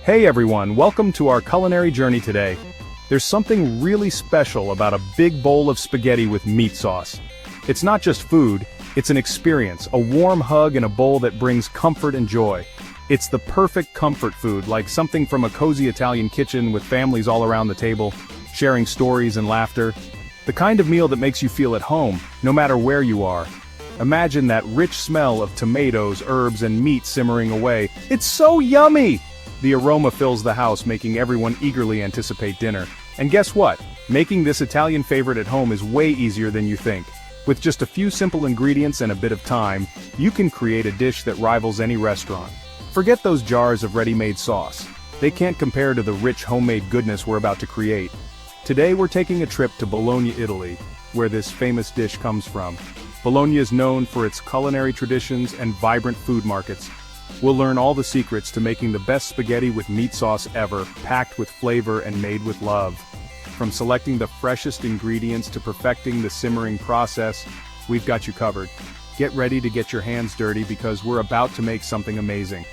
Hey everyone, welcome to our culinary journey today. There's something really special about a big bowl of spaghetti with meat sauce. It's not just food, it's an experience, a warm hug in a bowl that brings comfort and joy. It's the perfect comfort food, like something from a cozy Italian kitchen with families all around the table, sharing stories and laughter. The kind of meal that makes you feel at home, no matter where you are. Imagine that rich smell of tomatoes, herbs, and meat simmering away. It's so yummy! The aroma fills the house, making everyone eagerly anticipate dinner. And guess what? Making this Italian favorite at home is way easier than you think. With just a few simple ingredients and a bit of time, you can create a dish that rivals any restaurant. Forget those jars of ready-made sauce. They can't compare to the rich homemade goodness we're about to create. Today we're taking a trip to Bologna, Italy, where this famous dish comes from. Bologna is known for its culinary traditions and vibrant food markets. We'll learn all the secrets to making the best spaghetti with meat sauce ever, packed with flavor and made with love. From selecting the freshest ingredients to perfecting the simmering process, we've got you covered. Get ready to get your hands dirty because we're about to make something amazing.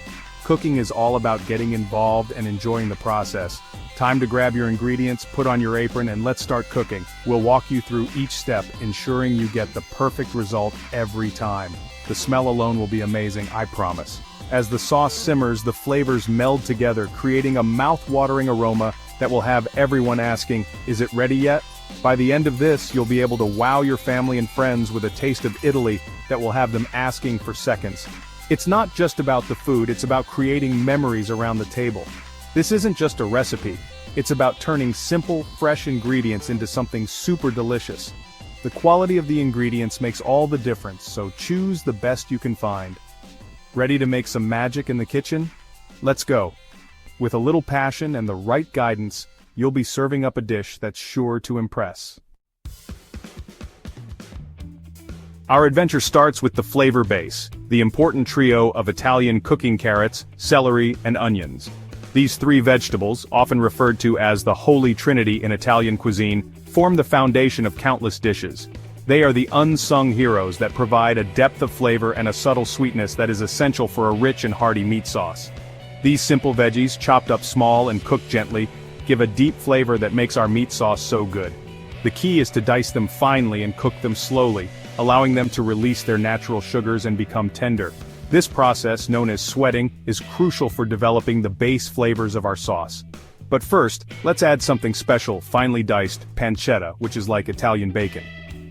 Cooking is all about getting involved and enjoying the process. Time to grab your ingredients, put on your apron, and let's start cooking. We'll walk you through each step, ensuring you get the perfect result every time. The smell alone will be amazing, I promise. As the sauce simmers, the flavors meld together, creating a mouth-watering aroma that will have everyone asking, "Is it ready yet?" By the end of this, you'll be able to wow your family and friends with a taste of Italy that will have them asking for seconds. It's not just about the food, it's about creating memories around the table. This isn't just a recipe, it's about turning simple, fresh ingredients into something super delicious. The quality of the ingredients makes all the difference, so choose the best you can find. Ready to make some magic in the kitchen? Let's go. With a little passion and the right guidance, you'll be serving up a dish that's sure to impress. Our adventure starts with the flavor base, the important trio of Italian cooking carrots, celery, and onions. These three vegetables, often referred to as the Holy Trinity in Italian cuisine, form the foundation of countless dishes. They are the unsung heroes that provide a depth of flavor and a subtle sweetness that is essential for a rich and hearty meat sauce. These simple veggies, chopped up small and cooked gently, give a deep flavor that makes our meat sauce so good. The key is to dice them finely and cook them slowly, allowing them to release their natural sugars and become tender. This process, known as sweating, is crucial for developing the base flavors of our sauce. But first, let's add something special, finely diced pancetta, which is like Italian bacon.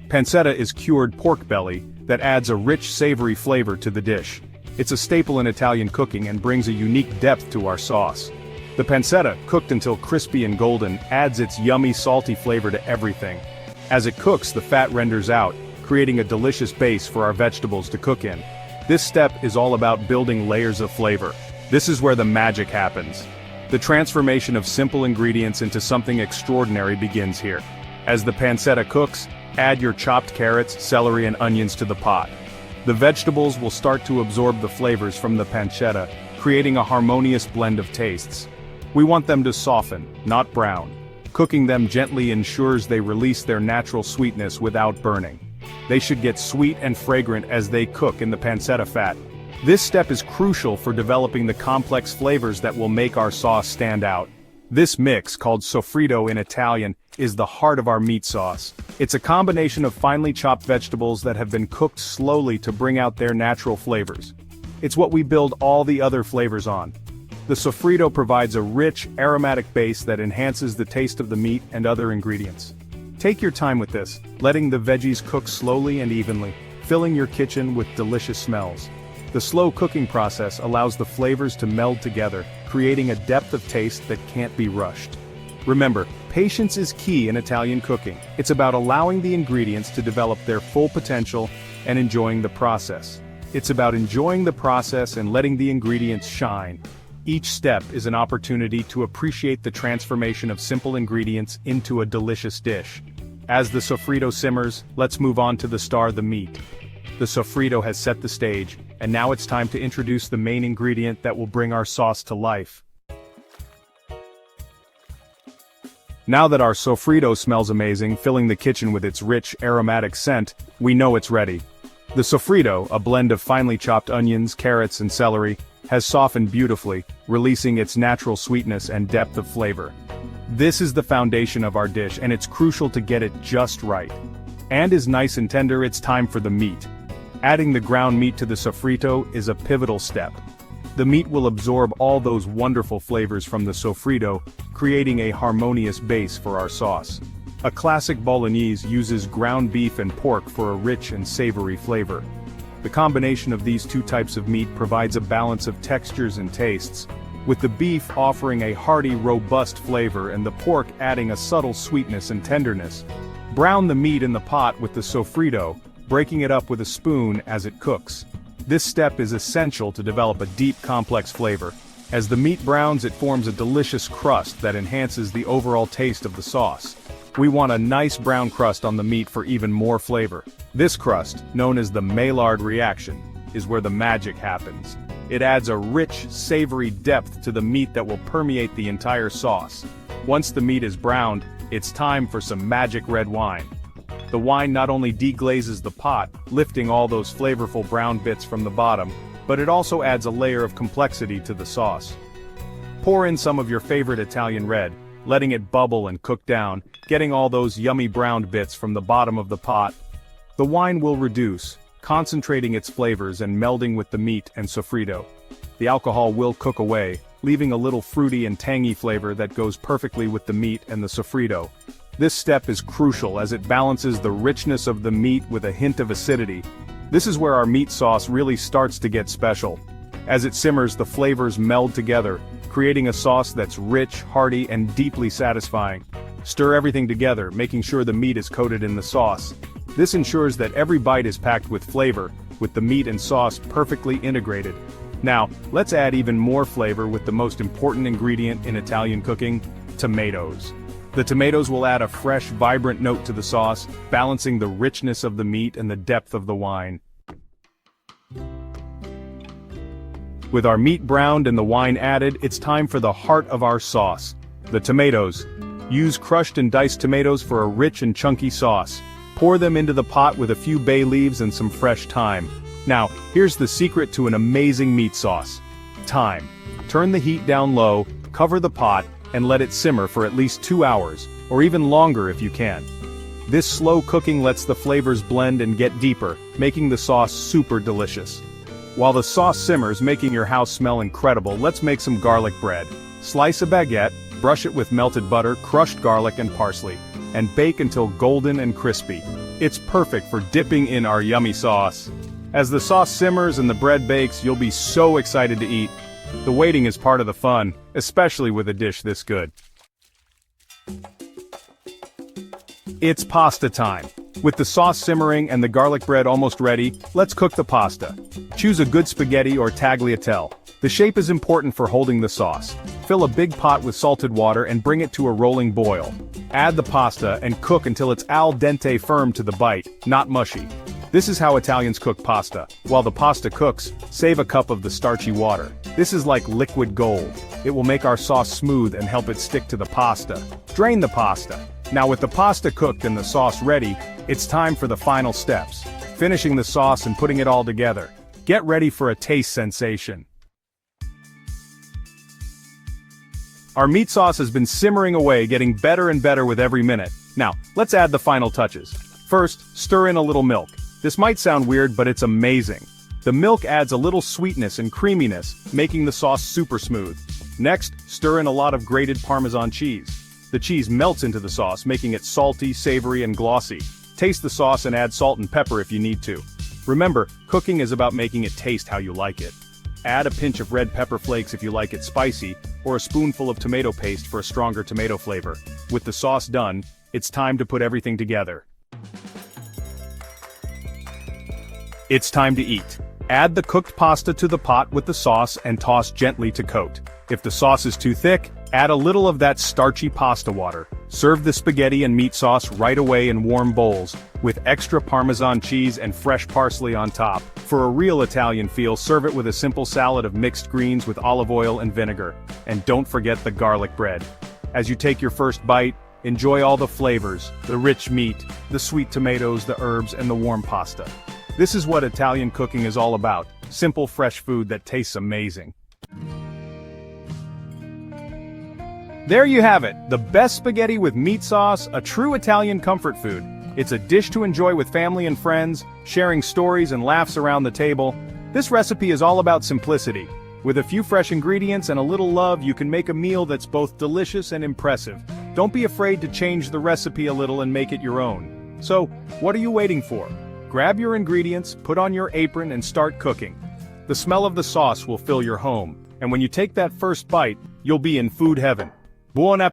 Pancetta is cured pork belly that adds a rich savory flavor to the dish. It's a staple in Italian cooking and brings a unique depth to our sauce. The pancetta, cooked until crispy and golden, adds its yummy salty flavor to everything. As it cooks, the fat renders out, creating a delicious base for our vegetables to cook in. This step is all about building layers of flavor. This is where the magic happens. The transformation of simple ingredients into something extraordinary begins here. As the pancetta cooks, add your chopped carrots, celery, and onions to the pot. The vegetables will start to absorb the flavors from the pancetta, creating a harmonious blend of tastes. We want them to soften, not brown. Cooking them gently ensures they release their natural sweetness without burning. They should get sweet and fragrant as they cook in the pancetta fat. This step is crucial for developing the complex flavors that will make our sauce stand out. This mix, called soffritto in Italian, is the heart of our meat sauce. It's a combination of finely chopped vegetables that have been cooked slowly to bring out their natural flavors. It's what we build all the other flavors on. The soffritto provides a rich, aromatic base that enhances the taste of the meat and other ingredients. Take your time with this, letting the veggies cook slowly and evenly, filling your kitchen with delicious smells. The slow cooking process allows the flavors to meld together, creating a depth of taste that can't be rushed. Remember, patience is key in Italian cooking. It's about allowing the ingredients to develop their full potential and enjoying the process. It's about enjoying the process and letting the ingredients shine. Each step is an opportunity to appreciate the transformation of simple ingredients into a delicious dish. As the soffritto simmers, let's move on to the star, the meat. The soffritto has set the stage, and now it's time to introduce the main ingredient that will bring our sauce to life. Now that our soffritto smells amazing, filling the kitchen with its rich, aromatic scent, we know it's ready. The soffritto, a blend of finely chopped onions, carrots, and celery, has softened beautifully, releasing its natural sweetness and depth of flavor. This is the foundation of our dish, and it's crucial to get it just right. And is nice and tender, it's time for the meat. Adding the ground meat to the sofrito is a pivotal step. The meat will absorb all those wonderful flavors from the sofrito, creating a harmonious base for our sauce. A classic Bolognese uses ground beef and pork for a rich and savory flavor. The combination of these two types of meat provides a balance of textures and tastes, with the beef offering a hearty, robust flavor and the pork adding a subtle sweetness and tenderness. Brown the meat in the pot with the sofrito, breaking it up with a spoon as it cooks. This step is essential to develop a deep, complex flavor. As the meat browns, it forms a delicious crust that enhances the overall taste of the sauce. We want a nice brown crust on the meat for even more flavor. This crust, known as the Maillard reaction, is where the magic happens. It adds a rich, savory depth to the meat that will permeate the entire sauce. Once the meat is browned, it's time for some magic red wine. The wine not only deglazes the pot, lifting all those flavorful brown bits from the bottom, but it also adds a layer of complexity to the sauce. Pour in some of your favorite Italian red, letting it bubble and cook down, getting all those yummy browned bits from the bottom of the pot. The wine will reduce, concentrating its flavors and melding with the meat and sofrito. The alcohol will cook away, leaving a little fruity and tangy flavor that goes perfectly with the meat and the sofrito. This step is crucial as it balances the richness of the meat with a hint of acidity. This is where our meat sauce really starts to get special. As it simmers, the flavors meld together, creating a sauce that's rich, hearty, and deeply satisfying. Stir everything together, making sure the meat is coated in the sauce. This ensures that every bite is packed with flavor, with the meat and sauce perfectly integrated. Now, let's add even more flavor with the most important ingredient in Italian cooking: tomatoes. The tomatoes will add a fresh, vibrant note to the sauce, balancing the richness of the meat and the depth of the wine. With our meat browned and the wine added, it's time for the heart of our sauce: the tomatoes. Use crushed and diced tomatoes for a rich and chunky sauce. Pour them into the pot with a few bay leaves and some fresh thyme. Now, here's the secret to an amazing meat sauce: time. Turn the heat down low, cover the pot, and let it simmer for at least 2 hours, or even longer if you can. This slow cooking lets the flavors blend and get deeper, making the sauce super delicious. While the sauce simmers, making your house smell incredible, let's make some garlic bread. Slice a baguette, brush it with melted butter, crushed garlic and parsley, and bake until golden and crispy. It's perfect for dipping in our yummy sauce. As the sauce simmers and the bread bakes, you'll be so excited to eat. The waiting is part of the fun, especially with a dish this good. It's pasta time. With the sauce simmering and the garlic bread almost ready, let's cook the pasta. Choose a good spaghetti or tagliatelle. The shape is important for holding the sauce. Fill a big pot with salted water and bring it to a rolling boil. Add the pasta and cook until it's al dente, firm to the bite, not mushy. This is how Italians cook pasta. While the pasta cooks, save a cup of the starchy water. This is like liquid gold. It will make our sauce smooth and help it stick to the pasta. Drain the pasta. Now with the pasta cooked and the sauce ready, it's time for the final steps: finishing the sauce and putting it all together. Get ready for a taste sensation. Our meat sauce has been simmering away, getting better and better with every minute. Now, let's add the final touches. First, stir in a little milk. This might sound weird, but it's amazing. The milk adds a little sweetness and creaminess, making the sauce super smooth. Next, stir in a lot of grated Parmesan cheese. The cheese melts into the sauce, making it salty, savory, and glossy. Taste the sauce and add salt and pepper if you need to. Remember, cooking is about making it taste how you like it. Add a pinch of red pepper flakes if you like it spicy, or a spoonful of tomato paste for a stronger tomato flavor. With the sauce done, it's time to put everything together. It's time to eat. Add the cooked pasta to the pot with the sauce and toss gently to coat. If the sauce is too thick, add a little of that starchy pasta water. Serve the spaghetti and meat sauce right away in warm bowls, with extra Parmesan cheese and fresh parsley on top. For a real Italian feel, serve it with a simple salad of mixed greens with olive oil and vinegar. And don't forget the garlic bread. As you take your first bite, enjoy all the flavors: the rich meat, the sweet tomatoes, the herbs, and the warm pasta. This is what Italian cooking is all about: simple, fresh food that tastes amazing. There you have it, the best spaghetti with meat sauce, a true Italian comfort food. It's a dish to enjoy with family and friends, sharing stories and laughs around the table. This recipe is all about simplicity. With a few fresh ingredients and a little love, you can make a meal that's both delicious and impressive. Don't be afraid to change the recipe a little and make it your own. So, what are you waiting for? Grab your ingredients, put on your apron, and start cooking. The smell of the sauce will fill your home, and when you take that first bite, you'll be in food heaven. Buon appetito!